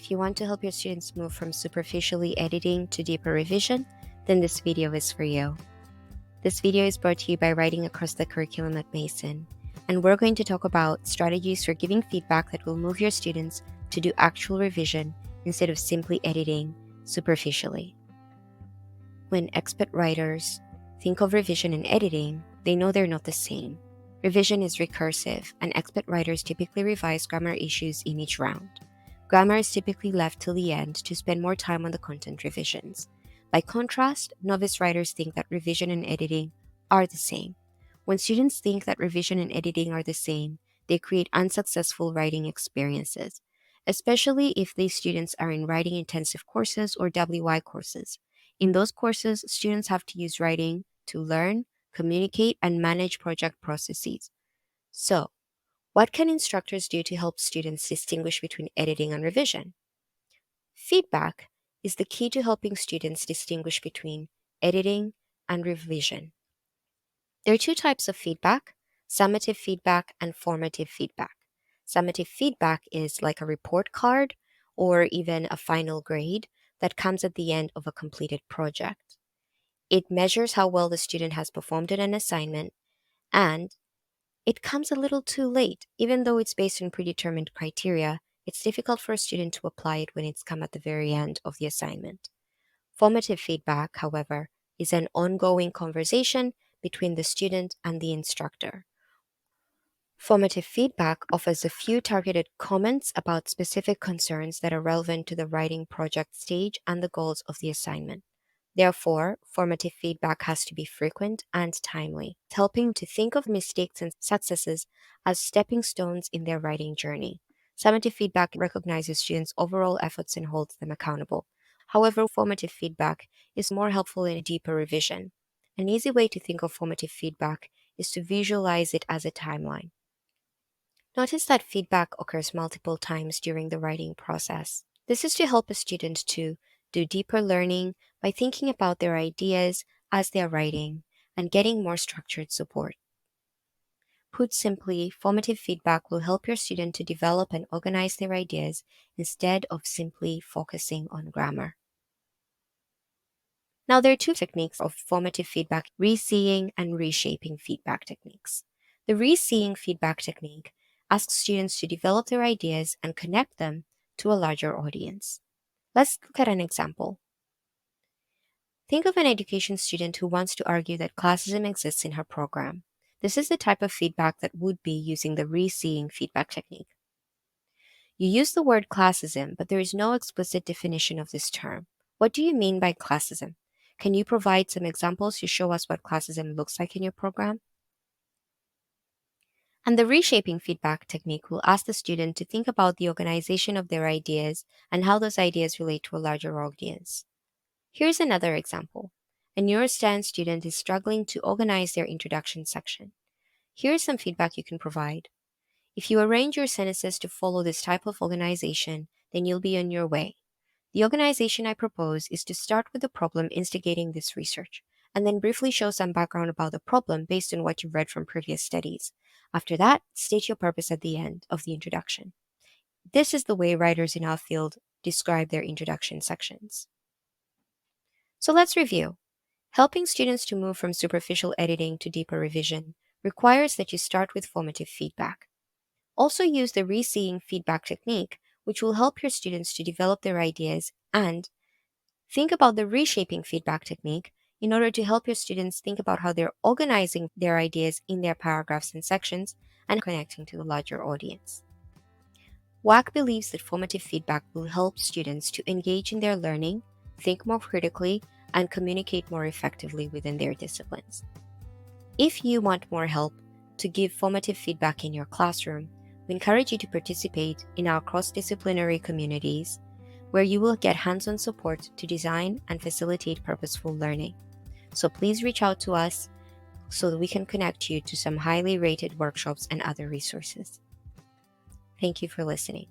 if you want to help your students move from superficially editing to deeper revision, then this video is for you. This video is brought to you by Writing Across the Curriculum at Mason, and we're going to talk about strategies for giving feedback that will move your students to do actual revision instead of simply editing superficially. When expert writers think of revision and editing, they know they're not the same. Revision is recursive, and expert writers typically revise grammar issues in each round. Grammar is typically left till the end to spend more time on the content revisions. By contrast, novice writers think that revision and editing are the same. When students think that revision and editing are the same, they create unsuccessful writing experiences, especially if these students are in writing intensive courses or WI courses. In those courses, students have to use writing to learn, communicate, and manage project processes. So, what can instructors do to help students distinguish between editing and revision? Feedback is the key to helping students distinguish between editing and revision. There are two types of feedback: summative feedback and formative feedback. Summative feedback is like a report card or even a final grade that comes at the end of a completed project. It measures how well the student has performed in an assignment, and it comes a little too late. Even though it's based on predetermined criteria, it's difficult for a student to apply it when it's come at the very end of the assignment. Formative feedback, however, is an ongoing conversation between the student and the instructor. Formative feedback offers a few targeted comments about specific concerns that are relevant to the writing project stage and the goals of the assignment. Therefore, formative feedback has to be frequent and timely, helping to think of mistakes and successes as stepping stones in their writing journey. Summative feedback recognizes students' overall efforts and holds them accountable. However, formative feedback is more helpful in a deeper revision. An easy way to think of formative feedback is to visualize it as a timeline. Notice that feedback occurs multiple times during the writing process. This is to help a student to do deeper learning by thinking about their ideas as they are writing and getting more structured support. Put simply, formative feedback will help your student to develop and organize their ideas instead of simply focusing on grammar. Now, there are two techniques of formative feedback: re-seeing and reshaping feedback techniques. The re-seeing feedback technique asks students to develop their ideas and connect them to a larger audience. Let's look at an example. Think of an education student who wants to argue that classism exists in her program. This is the type of feedback that would be using the re-seeing feedback technique. You use the word classism, but there is no explicit definition of this term. What do you mean by classism? Can you provide some examples to show us what classism looks like in your program? And the reshaping feedback technique will ask the student to think about the organization of their ideas and how those ideas relate to a larger audience. Here's another example. A neuroscience student is struggling to organize their introduction section. Here's some feedback you can provide. If you arrange your sentences to follow this type of organization, then you'll be on your way. The organization I propose is to start with the problem instigating this research, and then briefly show some background about the problem based on what you've read from previous studies. After that, state your purpose at the end of the introduction. This is the way writers in our field describe their introduction sections. So let's review. Helping students to move from superficial editing to deeper revision requires that you start with formative feedback. Also use the re-seeing feedback technique, which will help your students to develop their ideas, and think about the reshaping feedback technique in order to help your students think about how they're organizing their ideas in their paragraphs and sections and connecting to the larger audience. WAC believes that formative feedback will help students to engage in their learning, think more critically, and communicate more effectively within their disciplines. If you want more help to give formative feedback in your classroom, we encourage you to participate in our cross-disciplinary communities, where you will get hands-on support to design and facilitate purposeful learning. So please reach out to us so that we can connect you to some highly rated workshops and other resources. Thank you for listening.